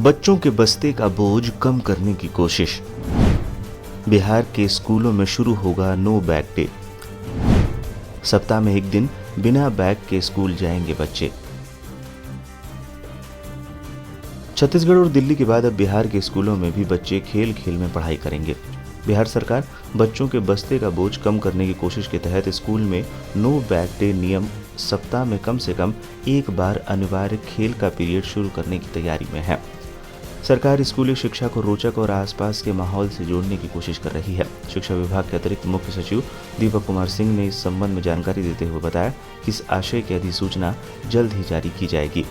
बच्चों के बस्ते का बोझ कम करने की कोशिश। बिहार के स्कूलों में शुरू होगा नो बैग डे। सप्ताह में एक दिन बिना बैग के स्कूल जाएंगे बच्चे। छत्तीसगढ़ और दिल्ली के बाद अब बिहार के स्कूलों में भी बच्चे खेल खेल में पढ़ाई करेंगे। बिहार सरकार बच्चों के बस्ते का बोझ कम करने की कोशिश के तहत स्कूल में नो बैग डे नियम सप्ताह में कम से कम एक बार अनिवार्य खेल का पीरियड शुरू करने की तैयारी में है। सरकार स्कूली शिक्षा को रोचक और आसपास के माहौल से जोड़ने की कोशिश कर रही है। शिक्षा विभाग के अतिरिक्त मुख्य सचिव दीपक कुमार सिंह ने इस संबंध में जानकारी देते हुए बताया कि इस आशय की अधिसूचना जल्द ही जारी की जाएगी।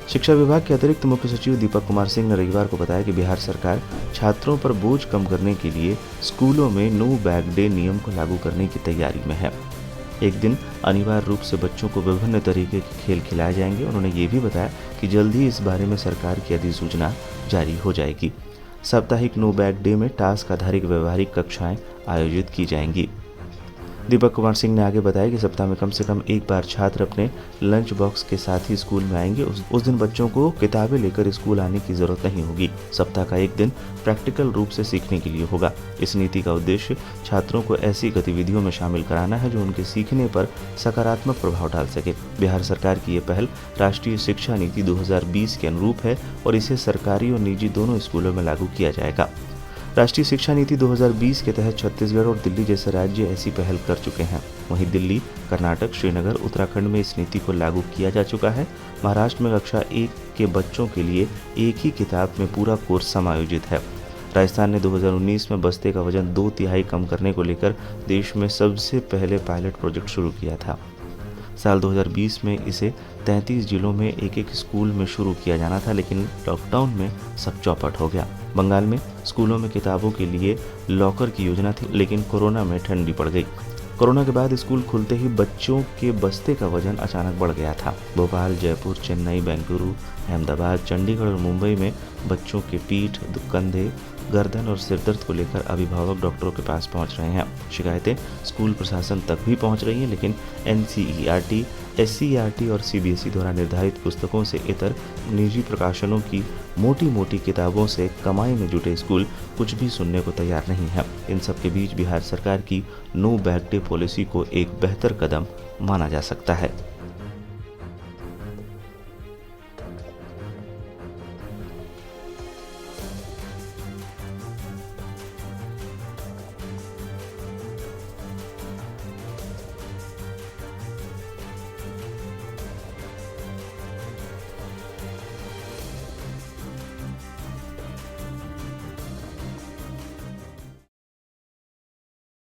शिक्षा विभाग के अतिरिक्त मुख्य सचिव दीपक कुमार सिंह ने रविवार को बताया कि बिहार सरकार छात्रों पर बोझ कम करने के लिए स्कूलों में नो बैग डे नियम को लागू करने की तैयारी में है। एक दिन अनिवार्य रूप से बच्चों को विभिन्न तरीके के खेल खिलाए जाएंगे। उन्होंने ये भी बताया कि जल्द ही इस बारे में सरकार की अधिसूचना जारी हो जाएगी। साप्ताहिक नो बैग डे में टास्क आधारित व्यवहारिक कक्षाएं आयोजित की जाएंगी। दीपक कुमार सिंह ने आगे बताया कि सप्ताह में कम से कम एक बार छात्र अपने लंच बॉक्स के साथ ही स्कूल में आएंगे। उस दिन बच्चों को किताबें लेकर स्कूल आने की जरूरत नहीं होगी। सप्ताह का एक दिन प्रैक्टिकल रूप से सीखने के लिए होगा। इस नीति का उद्देश्य छात्रों को ऐसी गतिविधियों में शामिल कराना है जो उनके सीखने पर सकारात्मक प्रभाव डाल सके। बिहार सरकार की यह पहल राष्ट्रीय शिक्षा नीति 2020 के अनुरूप है और इसे सरकारी और निजी दोनों स्कूलों में लागू किया जाएगा। राष्ट्रीय शिक्षा नीति 2020 के तहत छत्तीसगढ़ और दिल्ली जैसे राज्य ऐसी पहल कर चुके हैं। वहीं दिल्ली, कर्नाटक, श्रीनगर, उत्तराखंड में इस नीति को लागू किया जा चुका है। महाराष्ट्र में कक्षा 1 के बच्चों के लिए एक ही किताब में पूरा कोर्स समायोजित है। राजस्थान ने 2019 में बस्ते का वजन 2/3 कम करने को लेकर देश में सबसे पहले पायलट प्रोजेक्ट शुरू किया था। साल 2020 में इसे 33 जिलों में एक स्कूल में शुरू किया जाना था, लेकिन लॉकडाउन में सब चौपट हो गया। बंगाल में स्कूलों में किताबों के लिए लॉकर की योजना थी, लेकिन कोरोना में ठंडी पड़ गई। कोरोना के बाद स्कूल खुलते ही बच्चों के बस्ते का वजन अचानक बढ़ गया था। भोपाल, जयपुर, चेन्नई, बेंगलुरु, अहमदाबाद, चंडीगढ़ और मुंबई में बच्चों के पीठ, कंधे, गर्दन और सिरदर्द को लेकर अभिभावक डॉक्टरों के पास पहुंच रहे हैं। शिकायतें स्कूल प्रशासन तक भी पहुंच रही हैं, लेकिन NCERT, SCERT और CBSE द्वारा निर्धारित पुस्तकों से इतर निजी प्रकाशनों की मोटी किताबों से कमाई में जुटे स्कूल कुछ भी सुनने को तैयार नहीं है। इन सब के बीच बिहार सरकार की नो बैग डे पॉलिसी को एक बेहतर कदम माना जा सकता है।